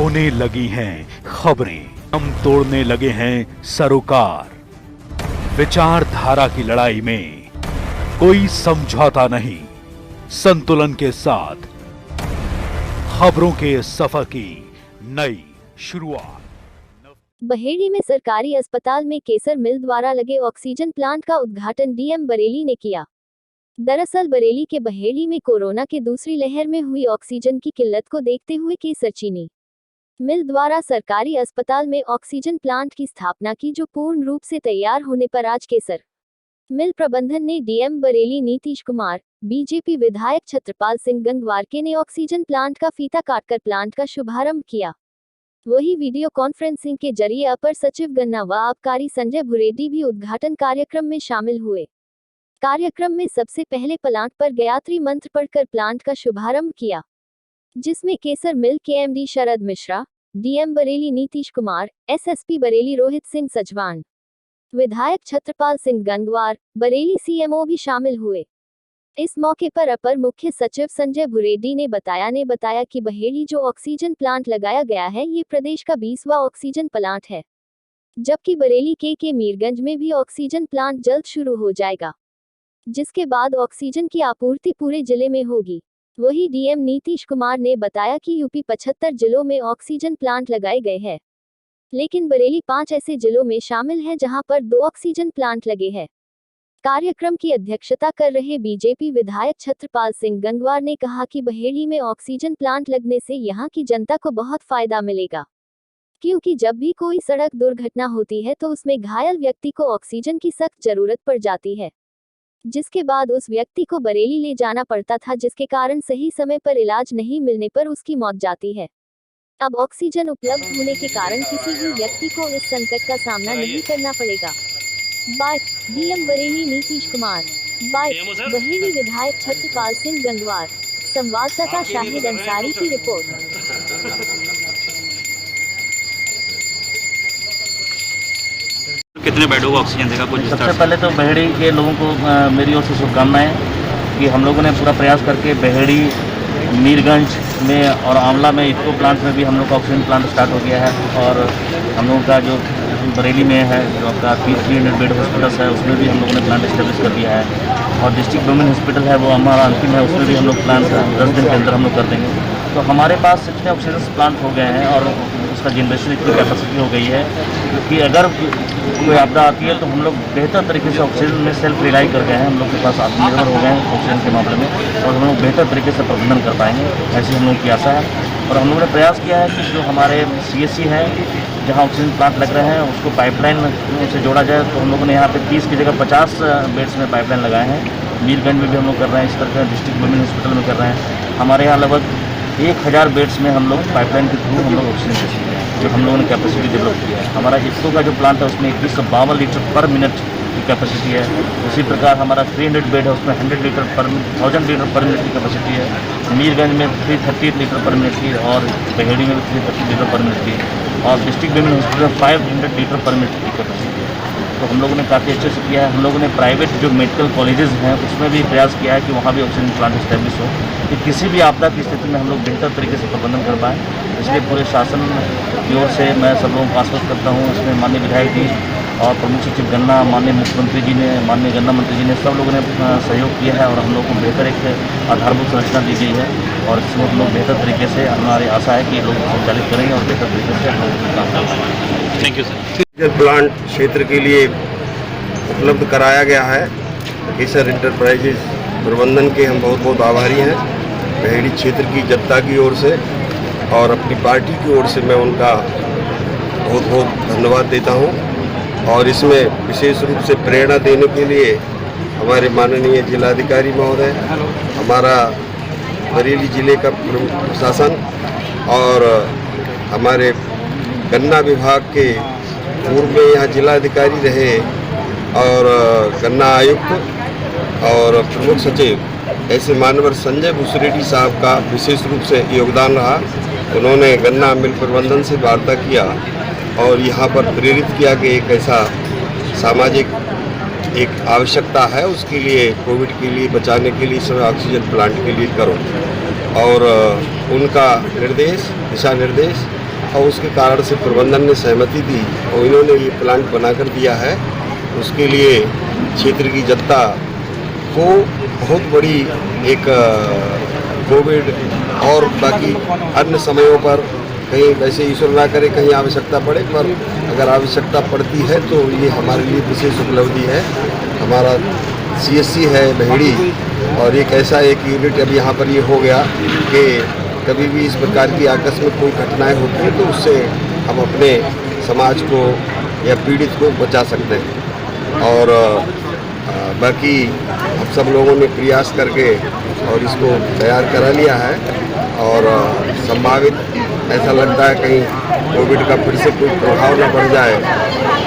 होने लगी हैं खबरें, हम तोड़ने लगे हैं सरोकार। विचारधारा की लड़ाई में कोई समझौता नहीं, संतुलन के साथ खबरों के सफर की नई शुरुआत। बहेड़ी में सरकारी अस्पताल में केसर मिल द्वारा लगे ऑक्सीजन प्लांट का उद्घाटन डीएम बरेली ने किया। दरअसल बरेली के बहेड़ी में कोरोना के दूसरी लहर में हुई ऑक्सीजन की किल्लत को देखते हुए केसर चीनी मिल द्वारा सरकारी अस्पताल में ऑक्सीजन प्लांट की स्थापना की, जो पूर्ण रूप से तैयार होने पर आज केसर मिल प्रबंधन ने डीएम बरेली नीतीश कुमार, बीजेपी विधायक छत्रपाल सिंह गंगवार ने ऑक्सीजन प्लांट का फीता काटकर प्लांट का शुभारंभ किया। वही वीडियो कॉन्फ्रेंसिंग के जरिए अपर सचिव गन्ना व आबकारी संजय भुरेड्डी भी उद्घाटन कार्यक्रम में शामिल हुए। कार्यक्रम में सबसे पहले प्लांट पर गायत्री मंत्र पढ़कर प्लांट का शुभारंभ किया, जिसमें केसर मिल के एमडी शरद मिश्रा, डीएम बरेली नीतीश कुमार, एसएसपी बरेली रोहित सिंह सजवान, विधायक छत्रपाल सिंह गंगवार, बरेली सीएमओ भी शामिल हुए। इस मौके पर अपर मुख्य सचिव संजय भुरेड्डी ने बताया कि बहेड़ी जो ऑक्सीजन प्लांट लगाया गया है, ये प्रदेश का 20वां ऑक्सीजन प्लांट है, जबकि बरेली के मीरगंज में भी ऑक्सीजन प्लांट जल्द शुरू हो जाएगा, जिसके बाद ऑक्सीजन की आपूर्ति पूरे जिले में होगी। वही डीएम नीतीश कुमार ने बताया कि यूपी 75 जिलों में ऑक्सीजन प्लांट लगाए गए हैं, लेकिन बरेली 5 ऐसे जिलों में शामिल है जहां पर 2 ऑक्सीजन प्लांट लगे हैं। कार्यक्रम की अध्यक्षता कर रहे बीजेपी विधायक छत्रपाल सिंह गंगवार ने कहा कि बहेड़ी में ऑक्सीजन प्लांट लगने से यहां की जनता को बहुत फायदा मिलेगा, क्योंकि जब भी कोई सड़क दुर्घटना होती है तो उसमें घायल व्यक्ति को ऑक्सीजन की सख्त जरूरत पड़ जाती है, जिसके बाद उस व्यक्ति को बरेली ले जाना पड़ता था, जिसके कारण सही समय पर इलाज नहीं मिलने पर उसकी मौत जाती है। अब ऑक्सीजन उपलब्ध होने के कारण किसी भी व्यक्ति को इस संकट का सामना नहीं करना पड़ेगा। By DM Bareilly Nitish Kumar, by Baheri विधायक छत्रपाल सिंह गंगवार। संवाददाता शाहिद अंसारी की रिपोर्ट। कितने बेडों को ऑक्सीजन देगा कुछ? सबसे पहले तो बहेड़ी के लोगों को मेरी ओर से शुभकामनाएं कि हम लोगों ने पूरा प्रयास करके बहेड़ी, मीरगंज में और आंवला में इको प्लांट में भी हम लोग का ऑक्सीजन प्लांट स्टार्ट हो गया है। और हम लोगों का जो बरेली में है, जो आपका 300 बेड हॉस्पिटल है, उसमें भी हम लोगों ने प्लांट इस्टेब्लिश कर दिया है। और डिस्ट्रिक्ट वुमेन हॉस्पिटल है, वो हमारा अंतिम है, उसमें भी हम लोग प्लांट 10 दिन के अंदर हम लोग कर देंगे। तो हमारे पास इतने ऑक्सीजन प्लांट हो गए हैं और उसका जनरेशन इतनी कैपेसिटी हो गई है कि अगर कोई आपदा आती है तो हम लोग बेहतर तरीके से ऑक्सीजन में सेल्फ रिलाई कर गए हैं। हम लोग के पास आत्मनिर्भर हो गए हैं ऑक्सीजन के मामले में, और हम लोग बेहतर तरीके से प्रबंधन कर पाएंगे, ऐसी हम लोगों की आशा है। और हम लोगों ने प्रयास किया है कि जो हमारे सीएससी है, जहाँ ऑक्सीजन प्लांट लग रहे हैं, उसको पाइपलाइन से जोड़ा जाए। तो हम लोगों ने यहाँ पे 30 की जगह 50 बेड्स में पाइपलाइन लगाए हैं। मीरगंज में भी हम लोग कर रहे हैं, इस तरह का डिस्ट्रिक्ट वुमेन हॉस्पिटल में कर रहे हैं। हमारे यहाँ लगभग 1000 बेड्स में हम लोग पाइपलाइन के थ्रू हम लोग ऑक्सीजन दे सकते हैं, जो हम लोगों ने कैपेसिटी डेवलप किया है। हमारा इफ्को का जो प्लांट है उसमें 2152 लीटर पर मिनट की कैपेसिटी है। उसी प्रकार हमारा 300 बेड है, उसमें 1000 लीटर पर मिनट की कैपेसिटी है। मीरगंज में 330 लीटर पर मिनट की, और बहेड़ी में भी 330 लीटर पर मिनट की, और डिस्ट्रिक्ट वुमेन हॉस्पिटल में 500 लीटर पर मिनट की कैपेसिटी है। तो हम लोगों ने काफ़ी अच्छे से किया है। हम लोगों ने प्राइवेट जो मेडिकल कॉलेजेस हैं उसमें भी प्रयास किया है कि वहाँ भी ऑक्सीजन प्लांट इस्टेब्लिश हो, कि किसी भी आपदा की स्थिति में हम लोग बेहतर तरीके से प्रबंधन कर पाएँ। इसलिए पूरे शासन की ओर से मैं सब लोगों को आश्वस्त करता हूँ। इसमें माननीय विधायक जी और प्रमुख सचिव गन्ना, माननीय मुख्यमंत्री जी ने, माननीय गन्ना मंत्री जी ने, सब लोगों ने सहयोग किया है, और हम लोग को बेहतर एक आधारभूत संरचना दी गई है। और इसमें हम लोग बेहतर तरीके से, हमारी आशा है कि लोग संचालित करेंगे और बेहतर तरीके से हम लोग काम कर पाएंगे। Thank you sir. प्लांट क्षेत्र के लिए उपलब्ध कराया गया है। केसर इंटरप्राइजेज प्रबंधन के हम बहुत बहुत आभारी हैं, बहेड़ी क्षेत्र की जनता की ओर से और अपनी पार्टी की ओर से मैं उनका बहुत बहुत धन्यवाद देता हूं। और इसमें विशेष रूप से प्रेरणा देने के लिए हमारे माननीय जिलाधिकारी महोदय, हमारा बरेली जिले का प्रमुख प्रशासन और हमारे गन्ना विभाग के पूर्व में यहाँ जिलाधिकारी रहे और गन्ना आयुक्त और प्रमुख सचिव, ऐसे माननीय संजय भुरेड्डी साहब का विशेष रूप से योगदान रहा। उन्होंने गन्ना मिल प्रबंधन से वार्ता किया और यहाँ पर प्रेरित किया कि एक ऐसा सामाजिक एक आवश्यकता है, उसके लिए कोविड के लिए बचाने के लिए इस समय ऑक्सीजन प्लांट के लिए करो। और उनका निर्देश, दिशा निर्देश और उसके कारण से प्रबंधन ने सहमति दी और इन्होंने ये प्लांट बनाकर दिया है। उसके लिए क्षेत्र की जनता को बहुत बड़ी एक कोविड और बाकी अन्य समयों पर कहीं वैसे ईश्वर ना करे कहीं आवश्यकता पड़े, पर अगर आवश्यकता पड़ती है तो ये हमारे लिए विशेष उपलब्धि है। हमारा CSC है बहेड़ी और एक ऐसा एक यूनिट अब यहाँ पर ये हो गया कि कभी भी इस प्रकार की आकस्मिक कोई घटनाएं होती हैं तो उससे हम अपने समाज को या पीड़ित को बचा सकते हैं। और बाकी हम सब लोगों ने प्रयास करके और इसको तैयार करा लिया है और संभावित ऐसा लगता है कहीं कोविड का फिर से कोई प्रभाव न बढ़ जाए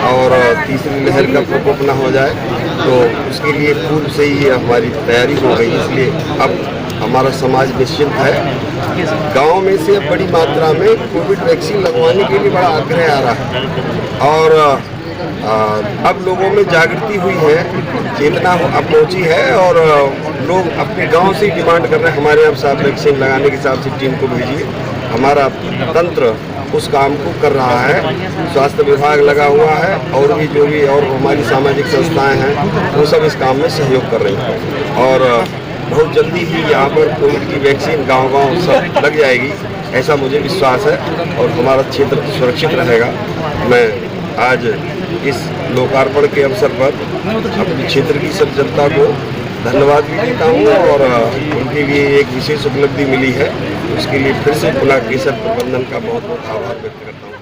और तीसरी लहर का प्रकोप न हो जाए, तो उसके लिए पूर्व से ही हमारी तैयारी हो गई। इसलिए अब हमारा समाज निश्चिंत है। गांव में से बड़ी मात्रा में कोविड वैक्सीन लगवाने के लिए बड़ा आग्रह आ रहा है और अब लोगों में जागृति हुई है, चेतना अब पहुंची है और लोग अपने गांव से ही डिमांड कर रहे हैं हमारे यहाँ साहब वैक्सीन लगाने के हिसाब से टीम को भेजिए। हमारा तंत्र उस काम को कर रहा है, स्वास्थ्य विभाग लगा हुआ है और भी जो भी और हमारी सामाजिक संस्थाएं हैं वो सब इस काम में सहयोग कर रही हैं और बहुत जल्दी ही यहाँ पर कोविड की वैक्सीन गांव-गांव सब लग जाएगी, ऐसा मुझे विश्वास है और हमारा क्षेत्र सुरक्षित रहेगा। मैं आज इस लोकार्पण के अवसर पर अपने क्षेत्र की सब जनता को धन्यवाद भी देता हूँ और उनके लिए एक विशेष उपलब्धि मिली है, उसके लिए फिर से पुनः केसर प्रबंधन का बहुत बहुत आभार व्यक्त करता हूँ।